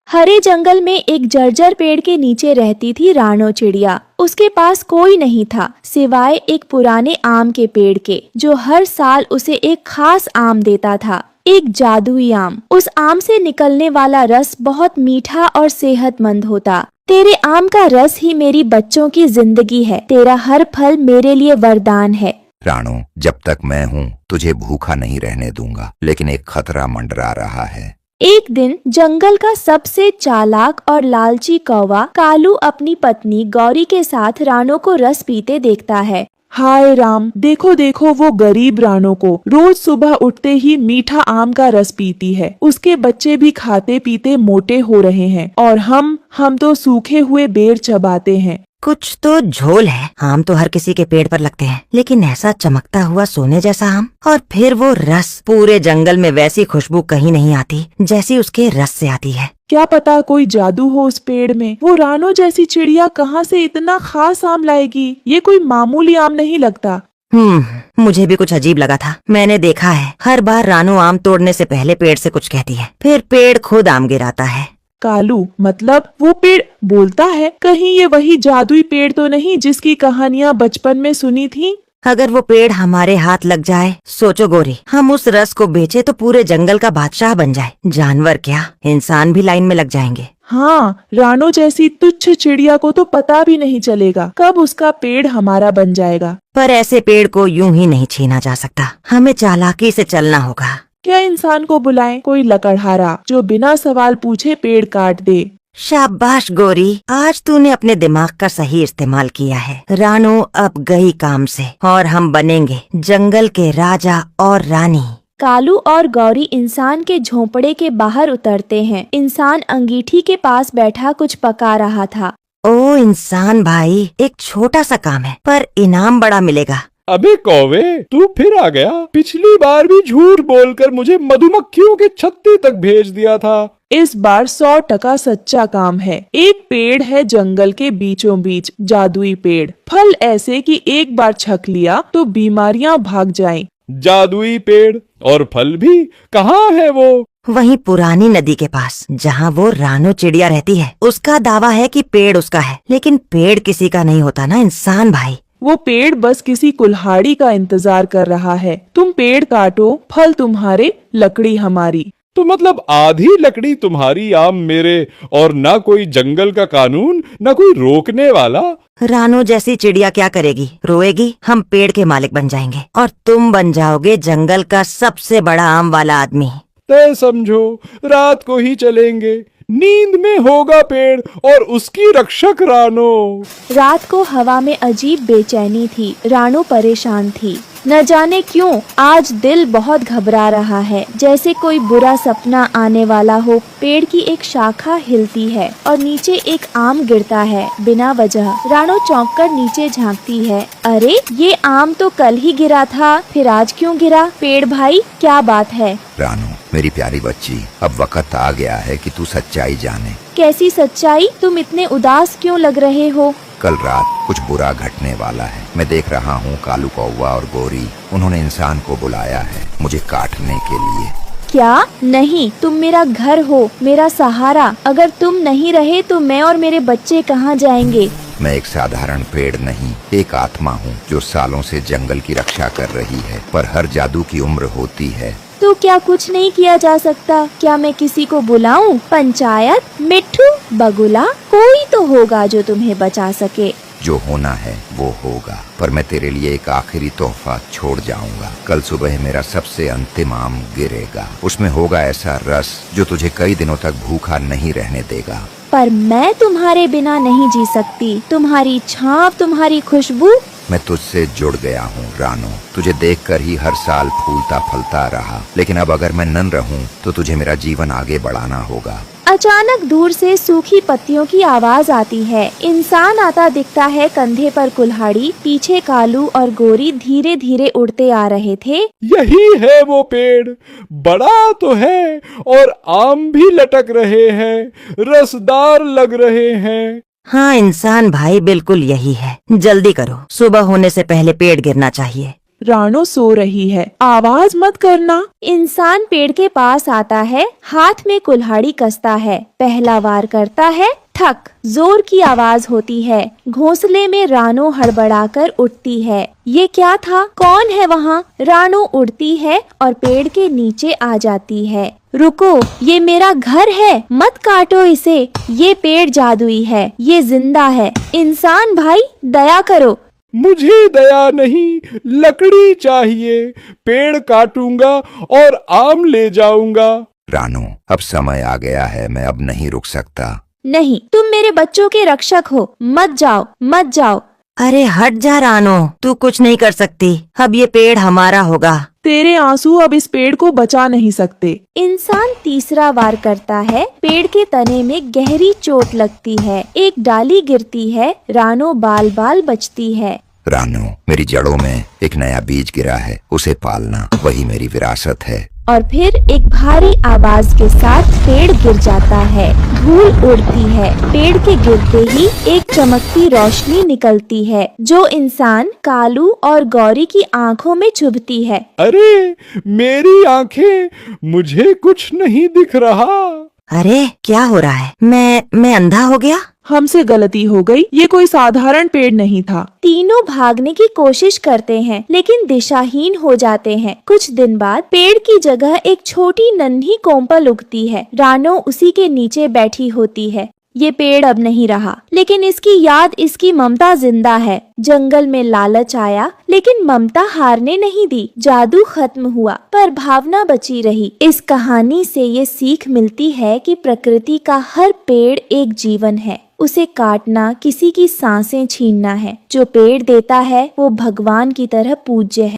हरे जंगल में एक जर्जर पेड़ के नीचे रहती थी रानो चिड़िया। उसके पास कोई नहीं था सिवाय एक पुराने आम के पेड़ के, जो हर साल उसे एक खास आम देता था, एक जादुई आम। उस आम से निकलने वाला रस बहुत मीठा और सेहतमंद होता। तेरे आम का रस ही मेरी बच्चों की जिंदगी है। तेरा हर फल मेरे लिए वरदान है। रानो, जब तक मैं हूँ तुझे भूखा नहीं रहने दूंगा, लेकिन एक खतरा मंडरा रहा है। एक दिन जंगल का सबसे चालाक और लालची कौवा कालू अपनी पत्नी गौरी के साथ रानो को रस पीते देखता है। हाय राम, देखो देखो वो गरीब रानो को रोज सुबह उठते ही मीठा आम का रस पीती है। उसके बच्चे भी खाते पीते मोटे हो रहे हैं और हम तो सूखे हुए बेर चबाते हैं। कुछ तो झोल है। आम तो हर किसी के पेड़ पर लगते हैं, लेकिन ऐसा चमकता हुआ सोने जैसा आम, और फिर वो रस। पूरे जंगल में वैसी खुशबू कहीं नहीं आती जैसी उसके रस से आती है। क्या पता कोई जादू हो उस पेड़ में। वो रानो जैसी चिड़िया कहाँ से इतना खास आम लाएगी? ये कोई मामूली आम नहीं लगता। मुझे भी कुछ अजीब लगा था। मैंने देखा है, हर बार रानो आम तोड़ने से पहले पेड़ से कुछ कहती है, फिर पेड़ खुद आम गिराता है। कालू, मतलब वो पेड़ बोलता है? कहीं ये वही जादुई पेड़ तो नहीं जिसकी कहानियाँ बचपन में सुनी थी? अगर वो पेड़ हमारे हाथ लग जाए, सोचो गोरी, हम उस रस को बेचे तो पूरे जंगल का बादशाह बन जाए। जानवर क्या, इंसान भी लाइन में लग जाएंगे। हाँ, रानो जैसी तुच्छ चिड़िया को तो पता भी नहीं चलेगा कब उसका पेड़ हमारा बन जाएगा। पर ऐसे पेड़ को यूं ही नहीं छीना जा सकता। हमें चालाकी से चलना होगा। क्या इंसान को बुलाएं? कोई लकड़हारा जो बिना सवाल पूछे पेड़ काट दे। शाबाश गोरी, आज तूने अपने दिमाग का सही इस्तेमाल किया है। रानो अब गई काम से और हम बनेंगे जंगल के राजा और रानी। कालू और गौरी इंसान के झोंपड़े के बाहर उतरते हैं। इंसान अंगीठी के पास बैठा कुछ पका रहा था। ओ इंसान भाई, एक छोटा सा काम है पर इनाम बड़ा मिलेगा। अबे कौवे, तू फिर आ गया। पिछली बार भी झूठ बोलकर मुझे मधुमक्खियों के छत्ते तक भेज दिया था। इस बार 100% सच्चा काम है। एक पेड़ है जंगल के बीचों बीच, जादुई पेड़। फल ऐसे कि एक बार छक लिया तो बीमारियां भाग जाएं। जादुई पेड़ और फल भी? कहाँ है वो? वहीं पुरानी नदी के पास, जहाँ वो रानो चिड़िया रहती है। उसका दावा है कि पेड़ उसका है, लेकिन पेड़ किसी का नहीं होता ना इंसान भाई। वो पेड़ बस किसी कुल्हाड़ी का इंतजार कर रहा है। तुम पेड़ काटो, फल तुम्हारे, लकड़ी हमारी। तो मतलब आधी लकड़ी तुम्हारी, आम मेरे, और ना कोई जंगल का कानून, ना कोई रोकने वाला। रानो जैसी चिड़िया क्या करेगी? रोएगी। हम पेड़ के मालिक बन जाएंगे और तुम बन जाओगे जंगल का सबसे बड़ा आम वाला आदमी। तय समझो, रात को ही चलेंगे। नींद में होगा पेड़ और उसकी रक्षक रानो। रात को हवा में अजीब बेचैनी थी। रानो परेशान थी। न जाने क्यों आज दिल बहुत घबरा रहा है, जैसे कोई बुरा सपना आने वाला हो। पेड़ की एक शाखा हिलती है और नीचे एक आम गिरता है बिना वजह। रानो चौंककर नीचे झांकती है। अरे, ये आम तो कल ही गिरा था, फिर आज क्यों गिरा? पेड़ भाई, क्या बात है? रानो, मेरी प्यारी बच्ची, अब वक्त आ गया है कि तू सच्चाई जाने। कैसी सच्चाई? तुम इतने उदास क्यों लग रहे हो? कल रात कुछ बुरा घटने वाला है। मैं देख रहा हूँ कालू कौवा और गोरी, उन्होंने इंसान को बुलाया है मुझे काटने के लिए। क्या? नहीं, तुम मेरा घर हो, मेरा सहारा। अगर तुम नहीं रहे तो मैं और मेरे बच्चे कहाँ जाएंगे? मैं एक साधारण पेड़ नहीं, एक आत्मा हूँ जो सालों से जंगल की रक्षा कर रही है। पर हर जादू की उम्र होती है। तो क्या कुछ नहीं किया जा सकता? क्या मैं किसी को बुलाऊं? पंचायत, मिट्ठू, बगुला, कोई तो होगा जो तुम्हें बचा सके। जो होना है वो होगा, पर मैं तेरे लिए एक आखिरी तोहफा छोड़ जाऊंगा। कल सुबह मेरा सबसे अंतिम आम गिरेगा। उसमें होगा ऐसा रस जो तुझे कई दिनों तक भूखा नहीं रहने देगा। पर मैं तुम्हारे बिना नहीं जी सकती। तुम्हारी छाप, तुम्हारी खुशबू। मैं तुझसे जुड़ गया हूँ रानो। तुझे देखकर ही हर साल फूलता फलता रहा, लेकिन अब अगर मैं नन रहूँ तो तुझे मेरा जीवन आगे बढ़ाना होगा। अचानक दूर से सूखी पत्तियों की आवाज आती है। इंसान आता दिखता है, कंधे पर कुल्हाड़ी। पीछे कालू और गोरी धीरे धीरे उड़ते आ रहे थे। यही है वो पेड़, बड़ा तो है और आम भी लटक रहे हैं, रसदार लग रहे हैं। हाँ इंसान भाई, बिल्कुल यही है। जल्दी करो, सुबह होने से पहले पेड़ गिरना चाहिए। रानो सो रही है, आवाज मत करना। इंसान पेड़ के पास आता है, हाथ में कुल्हाड़ी कसता है, पहला वार करता है, ठक, जोर की आवाज होती है। घोंसले में रानो हड़बड़ाकर उठती है। ये क्या था? कौन है वहाँ? रानो उड़ती है और पेड़ के नीचे आ जाती है। रुको, ये मेरा घर है, मत काटो इसे। ये पेड़ जादुई है, ये जिंदा है। इंसान भाई, दया करो। मुझे दया नहीं, लकड़ी चाहिए। पेड़ काटूंगा और आम ले जाऊंगा। रानो, अब समय आ गया है, मैं अब नहीं रुक सकता। नहीं, तुम मेरे बच्चों के रक्षक हो, मत जाओ, मत जाओ। अरे हट जा रानो, तू कुछ नहीं कर सकती। अब ये पेड़ हमारा होगा। तेरे आंसू अब इस पेड़ को बचा नहीं सकते। इंसान तीसरा वार करता है। पेड़ के तने में गहरी चोट लगती है, एक डाली गिरती है। रानो बाल बाल बचती है। रानो, मेरी जड़ों में एक नया बीज गिरा है, उसे पालना वही मेरी विरासत है। और फिर एक भारी आवाज के साथ पेड़ गिर जाता है। धूल उड़ती है। पेड़ के गिरते ही एक चमकती रोशनी निकलती है, जो इंसान, कालू और गौरी की आंखों में चुभती है। अरे मेरी आंखें, मुझे कुछ नहीं दिख रहा। अरे क्या हो रहा है? मैं अंधा हो गया? हमसे गलती हो गई, ये कोई साधारण पेड़ नहीं था। तीनों भागने की कोशिश करते हैं, लेकिन दिशाहीन हो जाते हैं। कुछ दिन बाद पेड़ की जगह एक छोटी नन्ही कोम्पल उगती है। रानो उसी के नीचे बैठी होती है। ये पेड़ अब नहीं रहा, लेकिन इसकी याद, इसकी ममता जिंदा है। जंगल में लालच आया, लेकिन ममता हारने नहीं दी। जादू खत्म हुआ, पर भावना बची रही। इस कहानी से ये सीख मिलती है कि प्रकृति का हर पेड़ एक जीवन है। उसे काटना किसी की सांसें छीनना है। जो पेड़ देता है वो भगवान की तरह पूज्य है।